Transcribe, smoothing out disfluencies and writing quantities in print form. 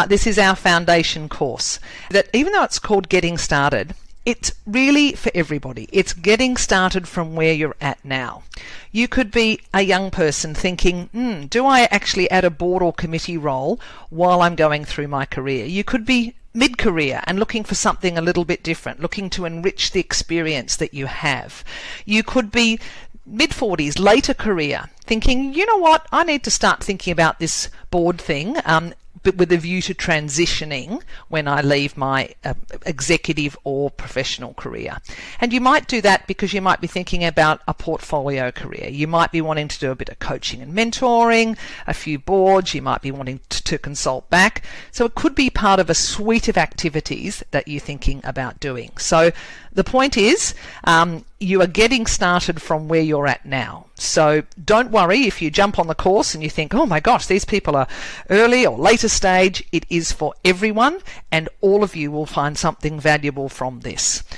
This is our foundation course. That even though it's called Getting Started, it's really for everybody. It's getting started from where you're at now. You could be a young person thinking, do I actually add a board or committee role while I'm going through my career? You could be mid-career and looking for something a little bit different, looking to enrich the experience that you have. You could be mid-40s, later career, thinking, you know what, I need to start thinking about this board thing, but with a view to transitioning when I leave my executive or professional career. And you might do that because you might be thinking about a portfolio career. You might be wanting to do a bit of coaching and mentoring, a few boards, you might be wanting to consult back. So it could be part of a suite of activities that you're thinking about doing. So the point is, you are getting started from where you're at now. So don't worry if you jump on the course and you think, oh my gosh, these people are early or later stage. It is for everyone, and all of you will find something valuable from this.